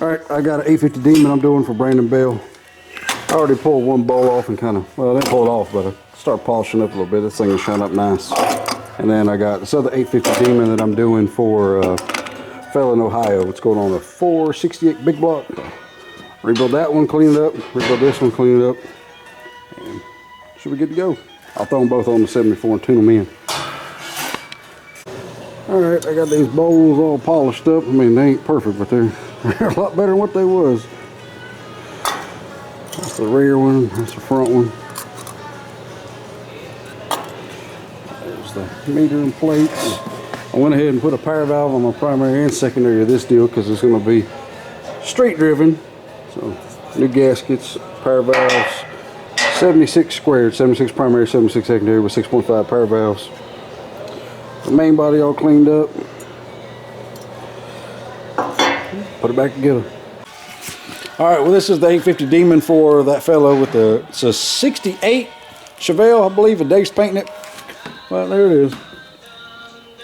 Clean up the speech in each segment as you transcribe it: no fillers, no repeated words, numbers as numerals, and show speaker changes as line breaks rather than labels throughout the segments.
Alright, I got an 850 Demon I'm doing for Brandon Bell. I already pulled one bowl off and kind of, well, I didn't pull it off, but I started polishing up a little bit. This thing will shine up nice. And then I got this other 850 Demon that I'm doing for a fella in Ohio. It's going on a 468 big block. Rebuild that one, clean it up. Rebuild this one, clean it up. And should be good to go. I'll throw them both on the 74 and tune them in. Alright, I got these bowls all polished up. I mean, they ain't perfect, but they're a lot better than what they was. That's the rear one, that's the front one. There's the meter and plates. I went ahead and put a power valve on my primary and secondary of this deal because it's going to be street driven. So, new gaskets, power valves, 76 squared, 76 primary, 76 secondary with 6.5 power valves. The main body all cleaned up. Put it back together. Alright, well this is the 850 Demon for that fellow with the, it's a 68 Chevelle, I believe, and Dave's painting it. Well, there it is.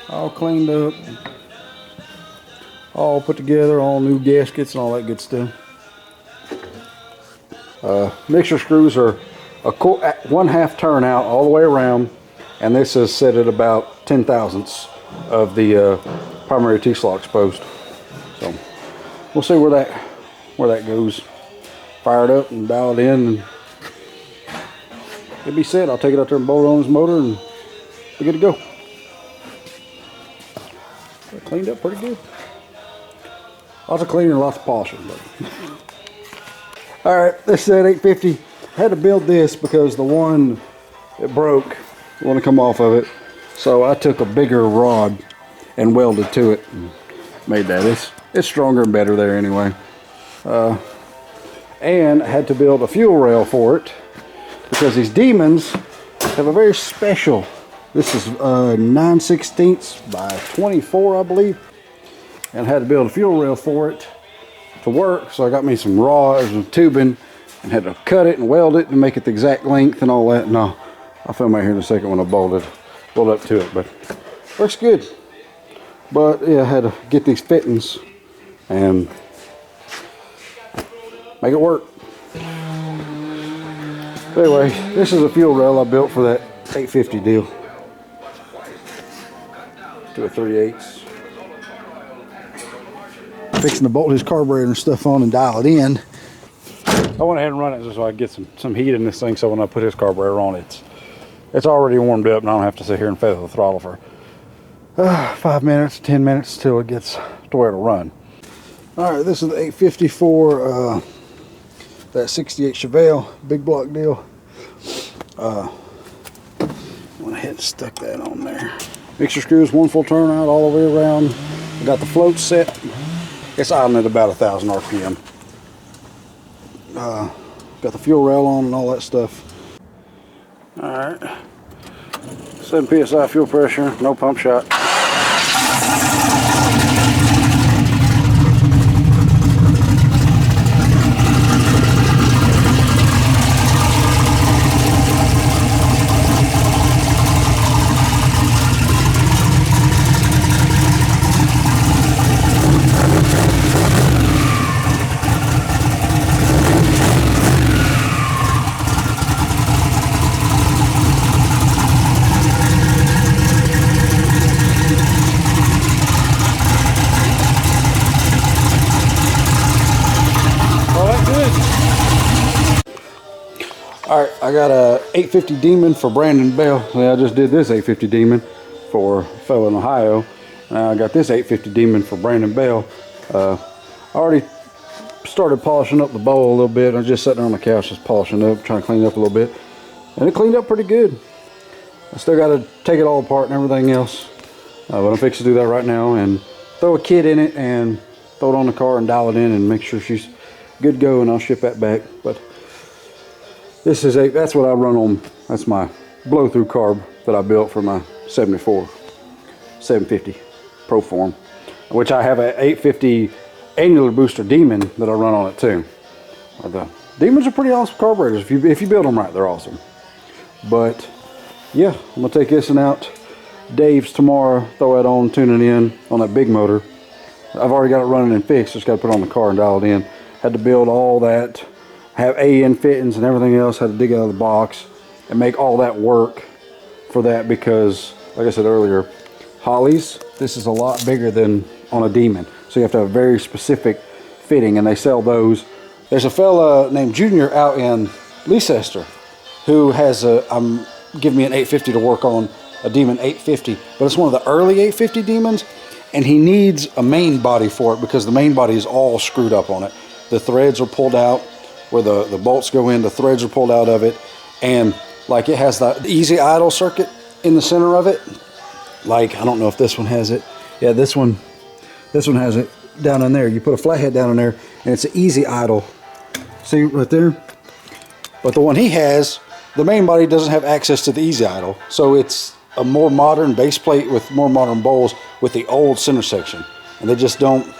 All cleaned up. All put together, all new gaskets and all that good stuff. Mixer screws are a 1/2 turn out all the way around, and this is set at about 10 thousandths of the primary T-slot exposed. So we'll see where that goes. Fire it up and dial it in, and it'll be set. I'll take it out there and bolt it on his motor, and we're good to go. Cleaned up pretty good. Lots of cleaning and lots of polishing. Alright, this is that 850. I had to build this because the one that broke, I want to come off of it. So I took a bigger rod and welded to it and made that. It's stronger and better there anyway. And I had to build a fuel rail for it because these Demons have a very special, this is 9/16 by 24, I believe. And I had to build a fuel rail for it to work. So I got me some rods and tubing and had to cut it and weld it and make it the exact length and all that. No, I'll film right here in a second when I bolt up to it, but works good. But yeah, I had to get these fittings and make it work. Anyway, this is a fuel rail I built for that 850 deal. To a 3/8. Fixing to bolt his carburetor and stuff on and dial it in. I went ahead and run it just so I could get some heat in this thing, so when I put his carburetor on, it's already warmed up and I don't have to sit here and feather the throttle for 5 minutes, 10 minutes till it gets to where it'll run. Alright, this is the 850 for that 68 Chevelle big block deal. Went ahead and stuck that on there. Mixer screws, one full turnout all the way around. I got the float set. It's idling at about 1,000 RPM. Got the fuel rail on and all that stuff. Alright. 7 psi fuel pressure, no pump shot. Alright, I got a 850 Demon for Brandon Bell. I just did this 850 Demon for a fellow in Ohio. Now I got this 850 Demon for Brandon Bell. I already started polishing up the bowl a little bit. I was just sitting on the couch just polishing up, trying to clean it up a little bit. And it cleaned up pretty good. I still got to take it all apart and everything else. But I'm fixing to do that right now and throw a kit in it and throw it on the car and dial it in and make sure she's good to go, and I'll ship that back. But this is that's what I run on. That's my blow through carb that I built for my 74 750 Proform, which I have an 850 annular booster Demon that I run on it too. The Demons are pretty awesome carburetors. If you build them right, they're awesome. But yeah, I'm gonna take this one out Dave's tomorrow, throw it on, tune it in on that big motor, I've already got it running and fixed. Just got to put it on the car and dial it in. Had to build all that, have AN fittings and everything else. Had to dig it out of the box and make all that work for that because, like I said earlier, Holley's, this is a lot bigger than on a Demon. So you have to have a very specific fitting, and they sell those. There's a fella named Junior out in Leicester who has giving me an 850 to work on a Demon 850, but it's one of the early 850 Demons, and he needs a main body for it because the main body is all screwed up on it. The threads are pulled out where the bolts go in, the threads are pulled out of it, and like it has the easy idle circuit in the center of it. Like, I don't know if this one has it. Yeah, this one has it down in there. You put a flathead down in there and it's an easy idle. See right there? But the one he has, the main body doesn't have access to the easy idle. So it's a more modern base plate with more modern bowls with the old center section. And they just don't,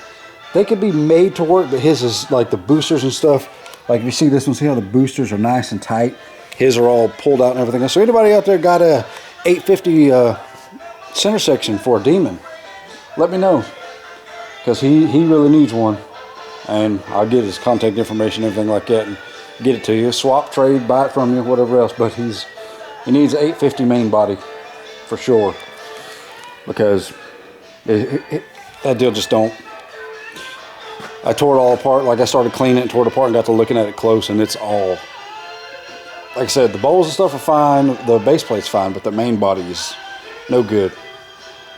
they could be made to work, but his is like the boosters and stuff. Like if you see this one, see how the boosters are nice and tight? His are all pulled out and everything. So anybody out there got a 850 center section for a Demon, let me know. Because he really needs one. And I'll get his contact information, everything like that, and get it to you. Swap, trade, buy it from you, whatever else. But he needs an 850 main body for sure. Because that deal just don't. I tore it all apart. Like I started cleaning it and tore it apart and got to looking at it close, and it's all, like I said, the bowls and stuff are fine, the base plate's fine, but the main body is no good.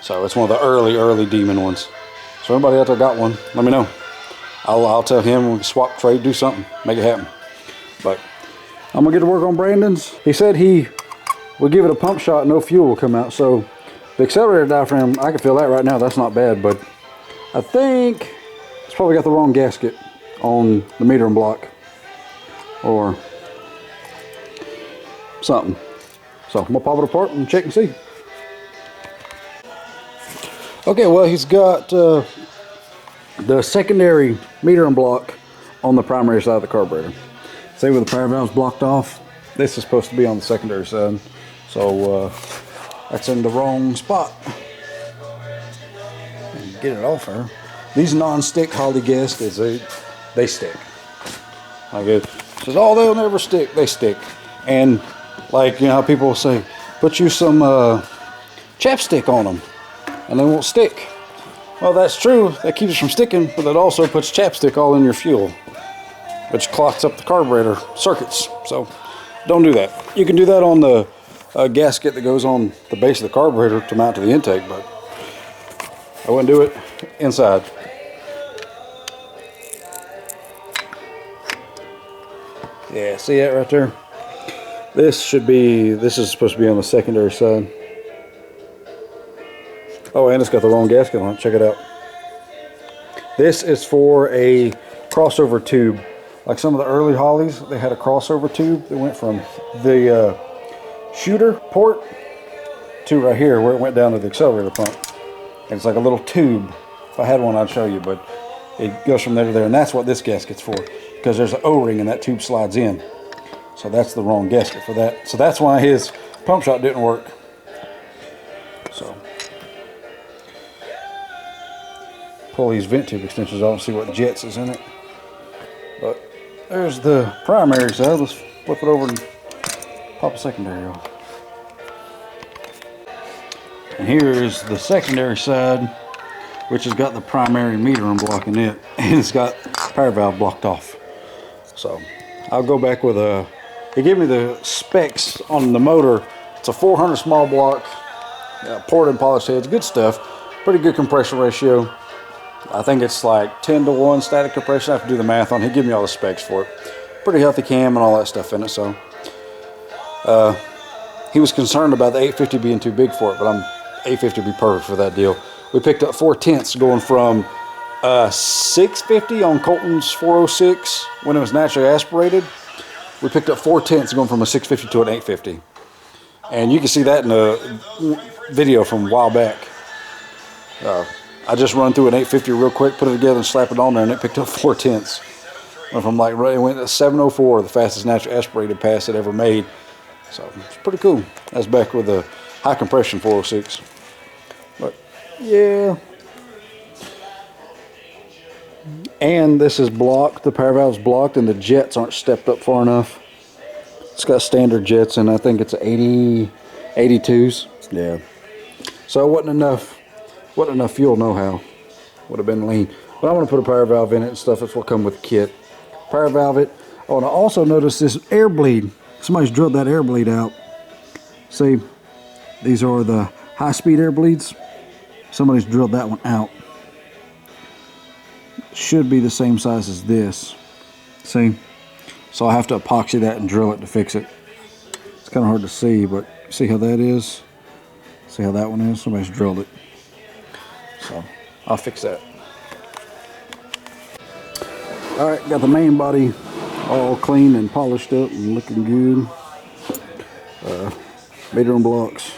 So it's one of the early Demon ones. So anybody out there got one, let me know. I'll tell him, we can swap, trade, do something, make it happen. But I'm gonna get to work on Brandon's. He said he would give it a pump shot, no fuel will come out. So the accelerator diaphragm, I can feel that right now, that's not bad, but I think it's probably got the wrong gasket on the metering block or something. So I'm gonna pop it apart and check and see. Okay, well, he's got the secondary metering block on the primary side of the carburetor. See where the power valve's blocked off? This is supposed to be on the secondary side. So that's in the wrong spot. Get it off her. These non-stick Holley gaskets, they stick. Like it says, oh, they'll never stick. They stick. And like, you know how people say, put you some chapstick on them and they won't stick. Well, that's true. That keeps it from sticking, but it also puts chapstick all in your fuel, which clogs up the carburetor circuits. So don't do that. You can do that on the gasket that goes on the base of the carburetor to mount to the intake, but I wouldn't do it inside. Yeah, see that right there? This is supposed to be on the secondary side. Oh, and it's got the wrong gasket on it. Check it out. This is for a crossover tube. Like some of the early Holleys, they had a crossover tube that went from the shooter port to right here where it went down to the accelerator pump. And it's like a little tube. If I had one, I'd show you, but it goes from there to there. And that's what this gasket's for, because there's an O-ring and that tube slides in. So that's the wrong gasket for that. So that's why his pump shot didn't work. So pull these vent tube extensions off and see what jets is in it. But there's the primary side. Let's flip it over and pop a secondary off. And here is the secondary side, which has got the primary metering block in it, and it's got power valve blocked off. So I'll go back with a, he gave me the specs on the motor. It's a 400 small block, poured and polished heads, good stuff. Pretty good compression ratio. I think it's like 10-to-1 static compression. I have to do the math on it. He gave me all the specs for it. Pretty healthy cam and all that stuff in it. So he was concerned about the 850 being too big for it, but 850 would be perfect for that deal. We picked up 4/10 going from 650 on Colton's 406 when it was naturally aspirated. We picked up 4/10 going from a 650 to an 850. And you can see that in a video from a while back. I just run through an 850 real quick, put it together and slap it on there, and it picked up 4/10. Went from like, it went to 704, the fastest naturally aspirated pass it ever made. So it's pretty cool. That's back with the high compression 406. But yeah, And this is blocked, the power valve's blocked, and the jets aren't stepped up far enough. It's got standard jets, and I think it's 82s. Yeah. So it wasn't enough fuel, no how. Would have been lean. But I want to put a power valve in it and stuff. That's what come with the kit. Power valve it. Oh, and I also noticed this air bleed. Somebody's drilled that air bleed out. See, these are the high-speed air bleeds. Somebody's drilled that one out. Should be the same size as this. See? So I have to epoxy that and drill it to fix it. It's kind of hard to see, but see how that is? See how that one is? Somebody's drilled it. So I'll fix that. Alright, got the main body all clean and polished up and looking good. Meter and blocks.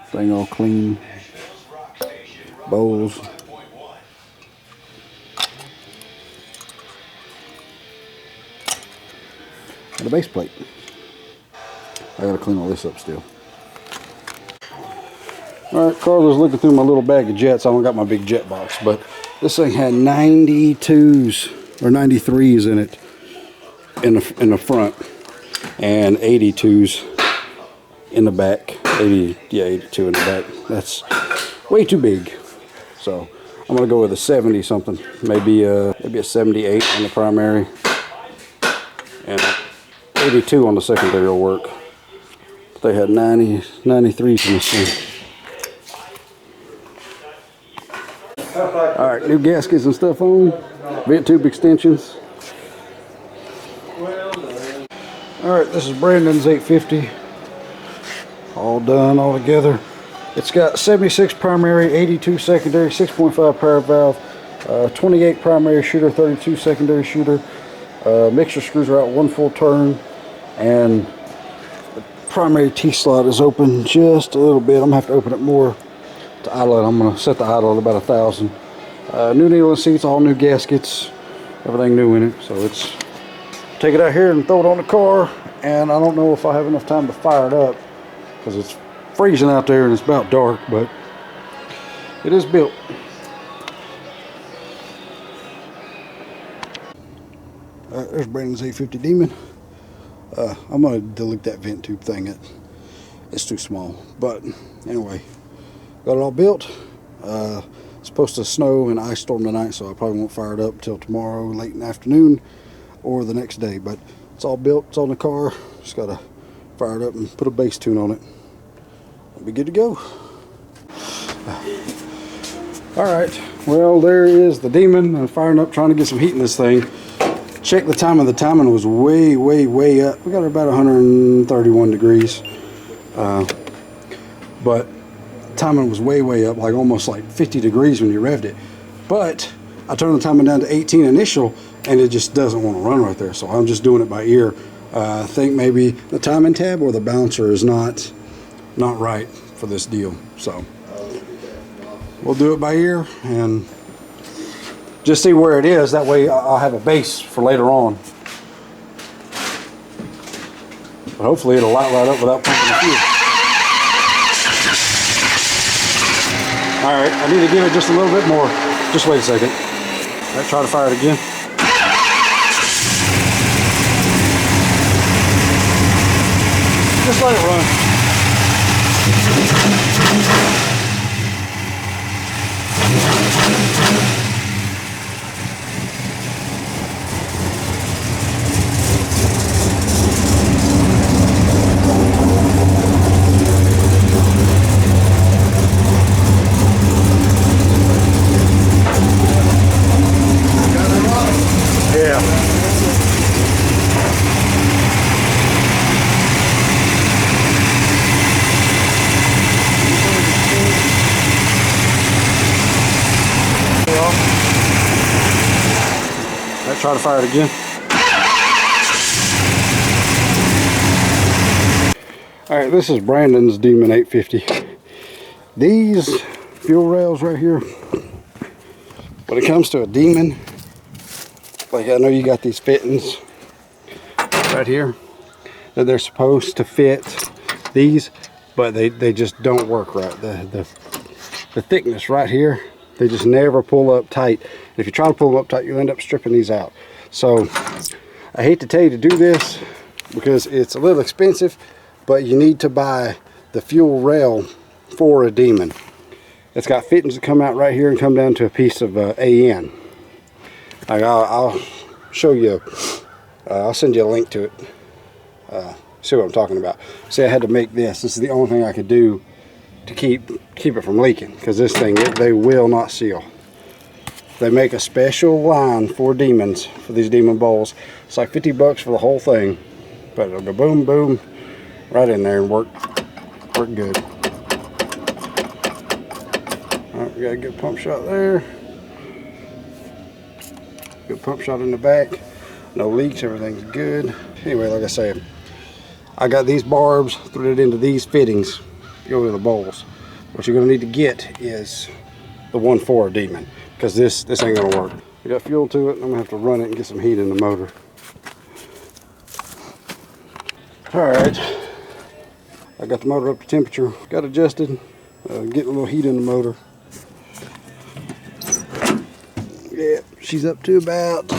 Thing all clean. Bowls. And a base plate. I gotta clean all this up still. Alright, Carla's looking through my little bag of jets. I don't got my big jet box, but this thing had 92s or 93s in it in the front, and 82s in the back. 82 in the back. That's way too big. So I'm gonna go with a 70 something, maybe a 78 on the primary, and 82 on the secondary will work. But they had 93s in this thing. Alright, new gaskets and stuff on. Vent tube extensions. Alright, this is Brandon's 850. All done, all together. It's got 76 primary, 82 secondary, 6.5 power valve, 28 primary shooter, 32 secondary shooter. Mixer screws are out 1 full turn, and the primary T-slot is open just a little bit. I'm gonna have to open it more to idle it. I'm gonna set the idle at about 1,000. New needle and seats, all new gaskets, everything new in it. So it's take it out here and throw it on the car, and I don't know if I have enough time to fire it up because it's freezing out there and it's about dark, but it is built. There's Brandon's 850 Demon. I'm gonna delete that vent tube thing. It's too small, but anyway, got it all built. It's supposed to snow and ice storm tonight, so I probably won't fire it up until tomorrow late in the afternoon or the next day, but it's all built, it's on the car. Just gotta fire it up and put a base tune on it. I'll be good to go. Alright, well, there is the Demon. I'm firing up, trying to get some heat in this thing. Check the timing. The timing was way up. We got it about 131 degrees. But timing was way up, like almost like 50 degrees when you revved it. But I turned the timing down to 18 initial, and it just doesn't want to run right there. So I'm just doing it by ear. I think maybe the timing tab or the bouncer is not right for this deal. So we'll do it by ear and just see where it is. That way I'll have a base for later on. But hopefully it'll light right up without pumping the fuel. Alright, I need to give it just a little bit more. Just wait a second. Let's try to fire it again. Just let it run. Let's try to fire it again. Alright, this is Brandon's Demon 850. These fuel rails right here, when it comes to a Demon, like I know you got these fittings right here that they're supposed to fit these, but they just don't work right. The thickness right here They just never pull up tight. If you try to pull them up tight, you'll end up stripping these out. So I hate to tell you to do this because it's a little expensive, but you need to buy the fuel rail for a Demon. It's got fittings that come out right here and come down to a piece of AN. I'll show you, I'll send you a link to it. See what I'm talking about. See, I had to make this. This is the only thing I could do to keep it from leaking, because this thing, they will not seal. They make a special line for Demons, for these Demon bowls. It's like 50 bucks for the whole thing, but it'll go boom, boom, right in there and work good. All right, we got a good pump shot there. Good pump shot in the back. No leaks, everything's good. Anyway, like I said, I got these barbs threaded into these fittings, go to the bowls. What you're gonna need to get is the one for a Demon, because this ain't gonna work. I got fuel to it, I'm gonna have to run it and get some heat in the motor. All right, I got the motor up to temperature, got adjusted, getting a little heat in the motor. Yeah, she's up to about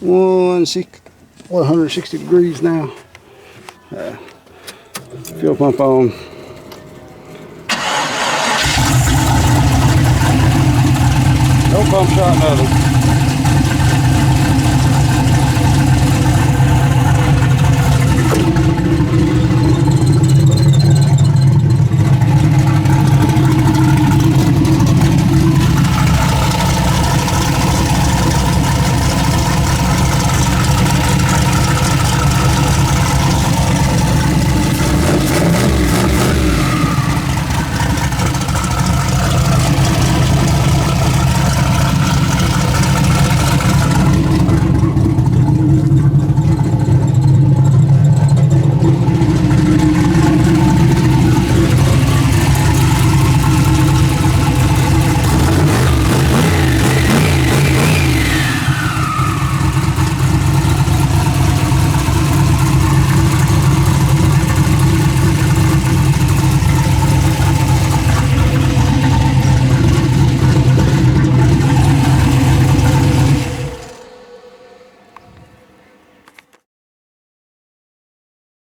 160 degrees now. Fuel pump on. No pump shot, nothing.